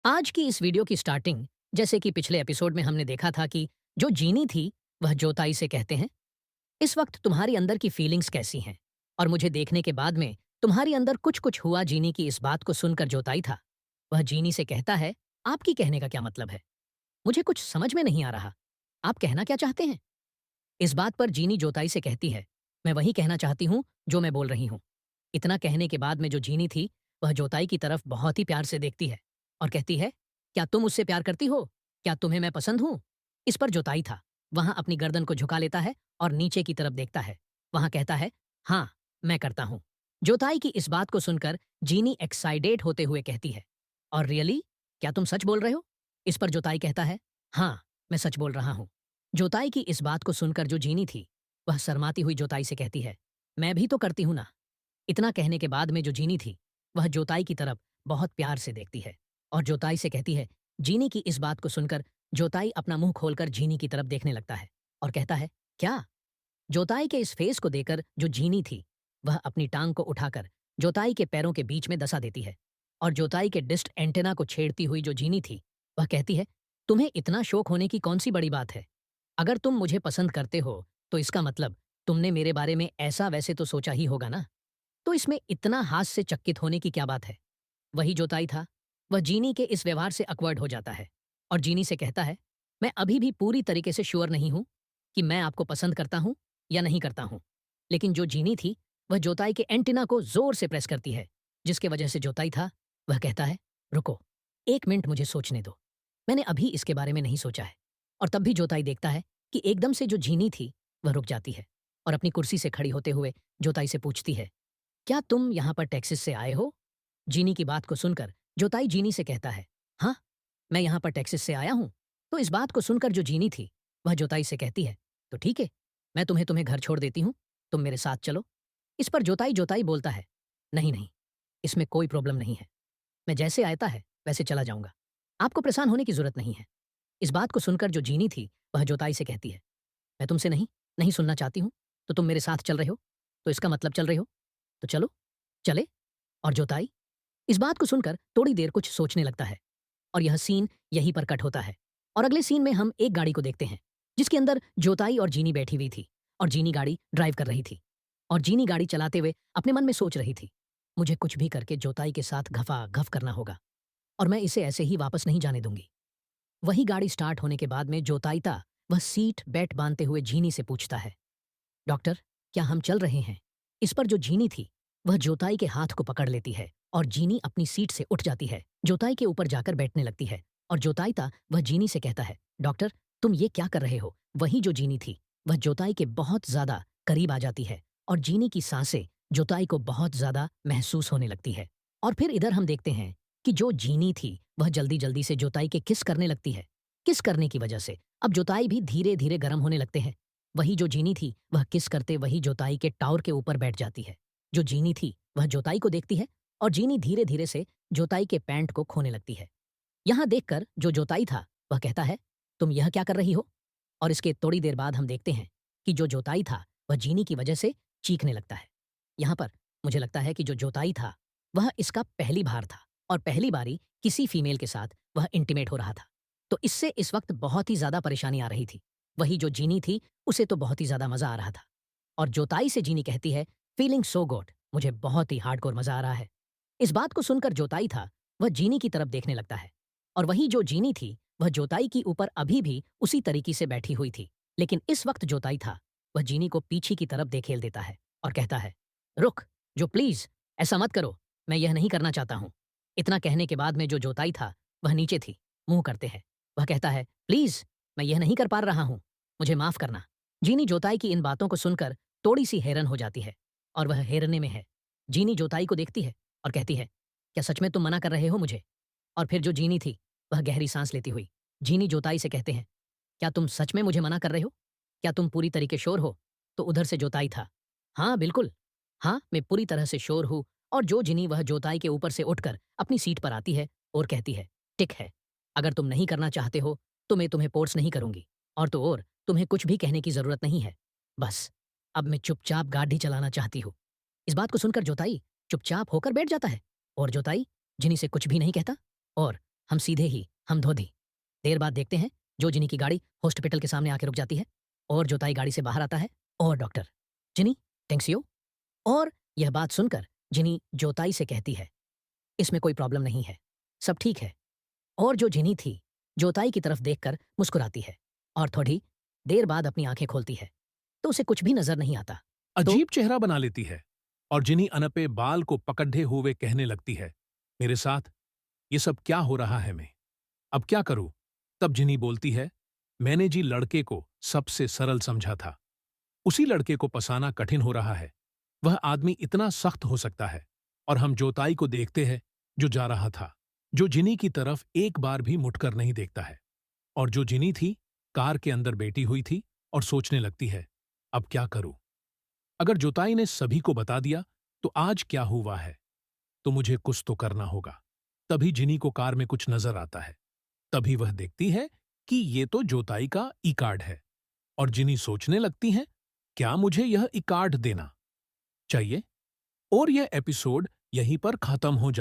आज की इस वीडियो की स्टार्टिंग, जैसे कि पिछले एपिसोड में हमने देखा था कि जो जीनी थी वह जोताई से कहते हैं, इस वक्त तुम्हारी अंदर की फीलिंग्स कैसी हैं? और मुझे देखने के बाद में तुम्हारी अंदर कुछ कुछ हुआ जीनी की इस बात को सुनकर जोताई था। वह जीनी से कहता है, आपकी कहने का क्या मतलब है? मुझे कुछ समझ में नहीं आ रहा। आप कहना क्या चाहते हैं? इस बात पर जीनी जोताई से कहती है, मैं वही कहना चाहती हूँ जो मैं बोल रही हूँ। इतना कहने के बाद में जो जीनी थी वह जोताई की तरफ बहुत ही प्यार से देखती है और कहती है, क्या तुम मुझसे प्यार करती हो? क्या तुम्हें मैं पसंद हूं? इस पर जोताई था वहां अपनी गर्दन को झुका लेता है और नीचे की तरफ देखता है। वहां कहता है, हाँ, मैं करता हूं। जोताई की इस बात को सुनकर जीनी एक्साइटेड होते हुए कहती है, और रियली, क्या तुम सच बोल रहे हो? इस पर जोताई कहता है, हाँ, मैं सच बोल रहा हूं। जोताई की इस बात को सुनकर जो जीनी थी वह शर्माती हुई जोताई से कहती है, मैं भी तो करती हूं ना। इतना कहने के बाद में जो जीनी थी वह जोताई की तरफ बहुत प्यार से देखती है और जोताई से कहती है। जीनी की इस बात को सुनकर जोताई अपना मुंह खोलकर जीनी की तरफ देखने लगता है और कहता है, क्या? जोताई के इस फेस को देखकर जो जीनी थी वह अपनी टांग को उठाकर जोताई के पैरों के बीच में दसा देती है और जोताई के डिस्ट एंटेना को छेड़ती हुई जो जीनी थी वह कहती है, तुम्हें इतना शौक होने की कौन सी बड़ी बात है? अगर तुम मुझे पसंद करते हो तो इसका मतलब तुमने मेरे बारे में ऐसा वैसे तो सोचा ही होगा ना। तो इसमें इतना हास्य से चकित होने की क्या बात है? वही जोताई था, वह जीनी के इस व्यवहार से अकवर्ड हो जाता है और जीनी से कहता है, मैं अभी भी पूरी तरीके से श्योर नहीं हूं कि मैं आपको पसंद करता हूं या नहीं करता हूं। लेकिन जो जीनी थी वह जोताई के एंटीना को जोर से प्रेस करती है, जिसके वजह से जोताई था वह कहता है, रुको, 1 मिनट मुझे सोचने दो। मैंने अभी इसके बारे में नहीं सोचा है। और तब भी जोताई देखता है कि एकदम से जो जीनी थी वह रुक जाती है और अपनी कुर्सी से खड़ी होते हुए जोताई से पूछती है, क्या तुम यहाँ पर टेक्सिस से आए हो? जीनी की बात को सुनकर जोताई जीनी से कहता है, हाँ, मैं यहाँ पर टेक्सिस से आया हूँ। तो इस बात को सुनकर जो जीनी थी वह जोताई से कहती है, तो ठीक है, मैं तुम्हें तुम्हें घर छोड़ देती हूँ, तुम मेरे साथ चलो। इस पर जोताई जोताई बोलता है, नहीं नहीं, इसमें कोई प्रॉब्लम नहीं है। मैं जैसे आया है वैसे चला जाऊंगा। आपको परेशान होने की जरूरत नहीं है। इस बात को सुनकर जो जीनी थी वह जोताई से कहती है, मैं तुमसे नहीं नहीं सुनना चाहती हूँ। तो तुम मेरे साथ चल रहे हो, तो इसका मतलब चल रहे हो, तो चलो, चले। और जोताई इस बात को सुनकर थोड़ी देर कुछ सोचने लगता है और यह सीन यहीं पर कट होता है। और अगले सीन में हम एक गाड़ी को देखते हैं जिसके अंदर जोताई और जीनी बैठी हुई थी और जीनी गाड़ी ड्राइव कर रही थी और जीनी गाड़ी चलाते हुए अपने मन में सोच रही थी, मुझे कुछ भी करके जोताई के साथ घफा घफ करना होगा और मैं इसे ऐसे ही वापस नहीं जाने दूंगी। वही गाड़ी स्टार्ट होने के बाद में जोताईता वह सीट बेल्ट बांधते हुए जीनी से पूछता है, डॉक्टर, क्या हम चल रहे हैं? इस पर जो जीनी थी वह जोताई के हाथ को पकड़ लेती है और जीनी अपनी सीट से उठ जाती है, जोताई के ऊपर जाकर बैठने लगती है और जोताईता वह जीनी से कहता है, डॉक्टर, तुम ये क्या कर रहे हो? वही जो जीनी थी वह जोताई के बहुत ज्यादा करीब आ जाती है और जीनी की सांसें जोताई को बहुत ज्यादा महसूस होने लगती है। और फिर इधर हम देखते हैं कि जो जीनी थी वह जल्दी जल्दी से जोताई के किस करने लगती है। किस करने की वजह से अब जोताई भी धीरे धीरे गर्म होने लगते हैं। वही जो जीनी थी वह किस करते वही जोताई के टावर के ऊपर बैठ जाती है। जो जीनी थी वह जोताई को देखती है और जीनी धीरे धीरे से जोताई के पैंट को खोने लगती है। यहां देखकर जो जोताई था वह कहता है, तुम यह क्या कर रही हो? और इसके थोड़ी देर बाद हम देखते हैं कि जो जोताई था वह जीनी की वजह से चीखने लगता है। यहां पर मुझे लगता है कि जो जोताई था वह इसका पहली बार था और पहली बारी किसी फीमेल के साथ वह इंटीमेट हो रहा था। तो इससे इस वक्त बहुत ही ज्यादा परेशानी आ रही थी। वही जो जीनी थी उसे तो बहुत ही ज्यादा मजा आ रहा था। और जोताई से जीनी कहती है, फीलिंग सो गुड, मुझे बहुत ही हार्डकोर मजा आ रहा है। इस बात को सुनकर जोताई था वह जीनी की तरफ देखने लगता है और वही जो जीनी थी वह जोताई की ऊपर अभी भी उसी तरीके से बैठी हुई थी। लेकिन इस वक्त जोताई था वह जीनी को पीछे की तरफ देखेल देता है और कहता है, रुक, जो प्लीज, ऐसा मत करो, मैं यह नहीं करना चाहता हूं। इतना कहने के बाद में जो जोताई था वह नीचे थी, मुंह करते हैं। वह कहता है, प्लीज, मैं यह नहीं कर पा रहा हूं, मुझे माफ करना। जीनी जोताई की इन बातों को सुनकर थोड़ी सी हैरान हो जाती है और वह हैरने में है। जीनी जोताई को देखती है और कहती है, क्या सच में तुम मना कर रहे हो मुझे? और फिर जो जीनी थी वह गहरी सांस लेती हुई जीनी जोताई से कहते हैं, क्या तुम सच में मुझे मना कर रहे हो? क्या तुम पूरी तरीके श्योर हो? तो उधर से जोताई था, हाँ बिल्कुल, हाँ, मैं पूरी तरह से श्योर हूँ। और जो जिनी वह जोताई के ऊपर से उठकर अपनी सीट पर आती है और कहती है, टिक है, अगर तुम नहीं करना चाहते हो तो मैं तुम्हें फोर्स नहीं करूंगी और तो और तुम्हें कुछ भी कहने की जरूरत नहीं है। बस अब मैं चुपचाप गाड़ी चलाना चाहती हूँ। इस बात को सुनकर जोताई चुपचाप होकर बैठ जाता है और जोताई जिनी से कुछ भी नहीं कहता और हम सीधे ही हम धो दी। देर बाद देखते हैं जो जिनी की गाड़ी हॉस्पिटल के सामने आके रुक जाती है और जोताई गाड़ी से बाहर आता है और डॉक्टर, जिनी, थैंक्स यू। और यह बात सुनकर जिनी जोताई से कहती है, इसमें कोई प्रॉब्लम नहीं है, सब ठीक है। और जो जिनी थी, जोताई की तरफ देखकर मुस्कुराती है और थोड़ी देर बाद अपनी आंखें खोलती है, तो उसे कुछ भी नजर नहीं आता। तो अजीब चेहरा बना लेती है और जिनी अनपे बाल को पकड़े हुए कहने लगती है, मेरे साथ ये सब क्या हो रहा है? मैं अब क्या करूं? तब जिनी बोलती है, मैंने जी लड़के को सबसे सरल समझा था, उसी लड़के को फंसाना कठिन हो रहा है। वह आदमी इतना सख्त हो सकता है। और हम जोताई को देखते हैं जो जा रहा था, जो जिनी की तरफ एक बार भी मुड़कर नहीं देखता है। और जो जिनी थी, कार के अंदर बैठी हुई थी और सोचने लगती है, अब क्या करूं? अगर जोताई ने सभी को बता दिया तो आज क्या हुआ है, तो मुझे कुछ तो करना होगा। तभी जिनी को कार में कुछ नजर आता है। तभी वह देखती है कि ये तो जोताई का ई कार्ड है। और जिनी सोचने लगती है, क्या मुझे यह ई कार्ड देना चाहिए? और यह एपिसोड यहीं पर खत्म हो जाता